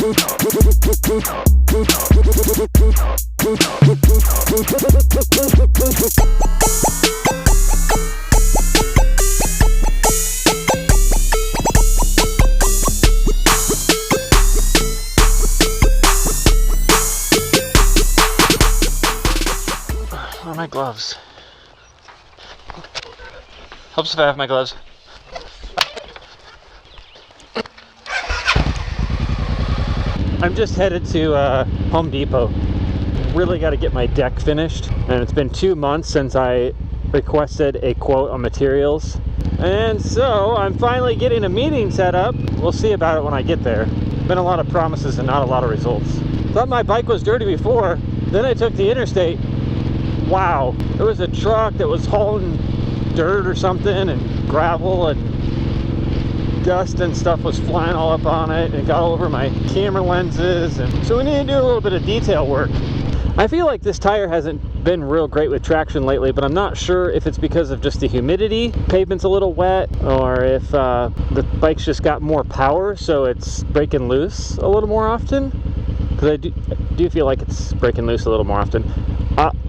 Where are my gloves? Helps if I have my gloves. I'm just headed to Home Depot. Really got to get my deck finished, and it's been 2 months since I requested a quote on materials, and so I'm finally getting a meeting set up. We'll see about it when I get there. Been a lot of promises and not a lot of results. Thought my bike was dirty before, then I took the interstate. Wow, there was a truck that was hauling dirt or something and gravel, and dust and stuff was flying all up on it, and it got all over my camera lenses, and so we need to do a little bit of detail work. I feel like this tire hasn't been real great with traction lately, but I'm not sure if it's because of just the humidity, pavement's a little wet, or if the bike's just got more power so it's breaking loose a little more often, because I do feel like it's breaking loose a little more often.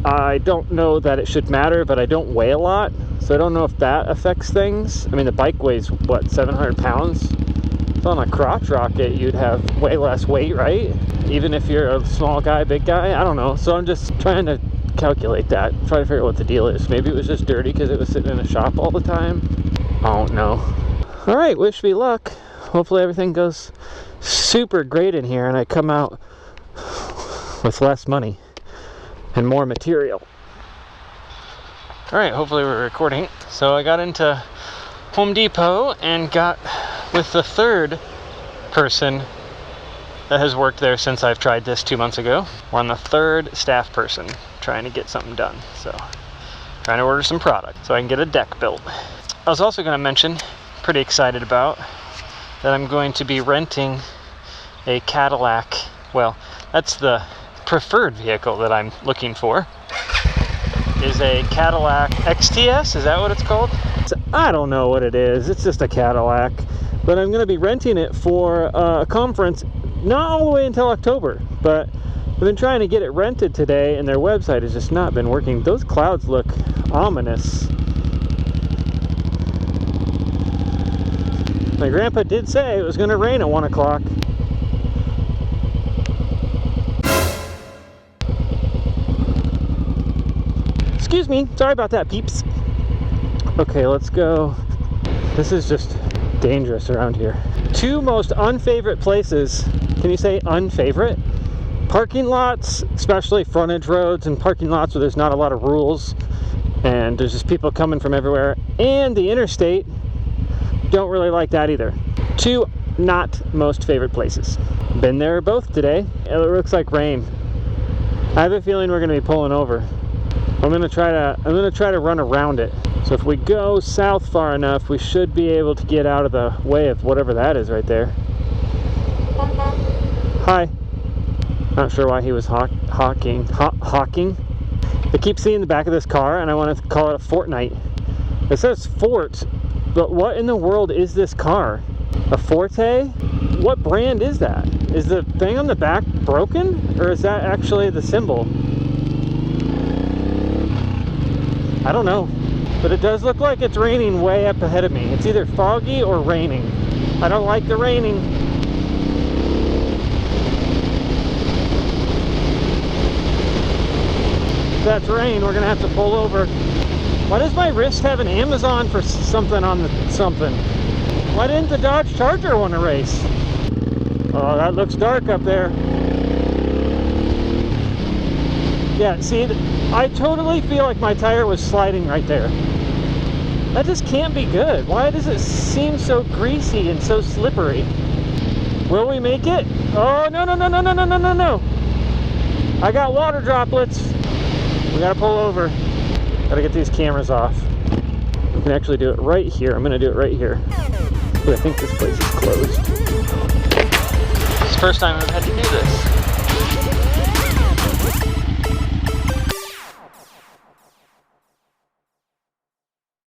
I don't know that it should matter, but I don't weigh a lot, so I don't know if that affects things. I mean, the bike weighs, what, 700 pounds? So on a crotch rocket, you'd have way less weight, right? Even if you're a small guy, big guy, I don't know. So I'm just trying to calculate that, try to figure out what the deal is. Maybe it was just dirty because it was sitting in a shop all the time. I don't know. All right, wish me luck. Hopefully everything goes super great in here and I come out with less money and more material. All right, hopefully we're recording. So I got into Home Depot and got with the third person that has worked there since I've tried this 2 months ago. We're on the third staff person trying to get something done. So trying to order some product so I can get a deck built. I was also going to mention, pretty excited about, that I'm going to be renting a Cadillac. Well, that's the preferred vehicle that I'm looking for, is a Cadillac XTS. Is that what it's called? I don't know what it is. It's just a Cadillac, but I'm going to be renting it for a conference, not all the way until October, but I've been trying to get it rented today and their website has just not been working. Those clouds look ominous. My grandpa did say it was going to rain at 1 o'clock. Excuse me, sorry about that, peeps. Okay, let's go. This is just dangerous around here. Two most unfavorite places, can you say unfavorite? Parking lots, especially frontage roads and parking lots where there's not a lot of rules and there's just people coming from everywhere. And the interstate, don't really like that either. Two not most favorite places. Been there both today. It looks like rain. I have a feeling we're gonna be pulling over. I'm gonna try to run around it. So if we go south far enough, we should be able to get out of the way of whatever that is right there. Hi. Not sure why he was hawking. I keep seeing the back of this car and I want to call it a Fortnite. It says Fort, but what in the world is this car? A Forte? What brand is that? Is the thing on the back broken? Or is that actually the symbol? I don't know, but it does look like it's raining way up ahead of me. It's either foggy or raining. I don't like the raining. If that's rain, we're gonna have to pull over. Why does my wrist have an Amazon for something on the something? Why didn't the Dodge Charger want to race? Oh, that looks dark up there. Yeah, see, I totally feel like my tire was sliding right there. That just can't be good. Why does it seem so greasy and so slippery? Will we make it? Oh, no, no, no, no, no, no, no, no, no. I got water droplets. We gotta pull over. Gotta get these cameras off. We can actually do it right here. I'm gonna do it right here. Ooh, I think this place is closed. This is the first time I've had to do this.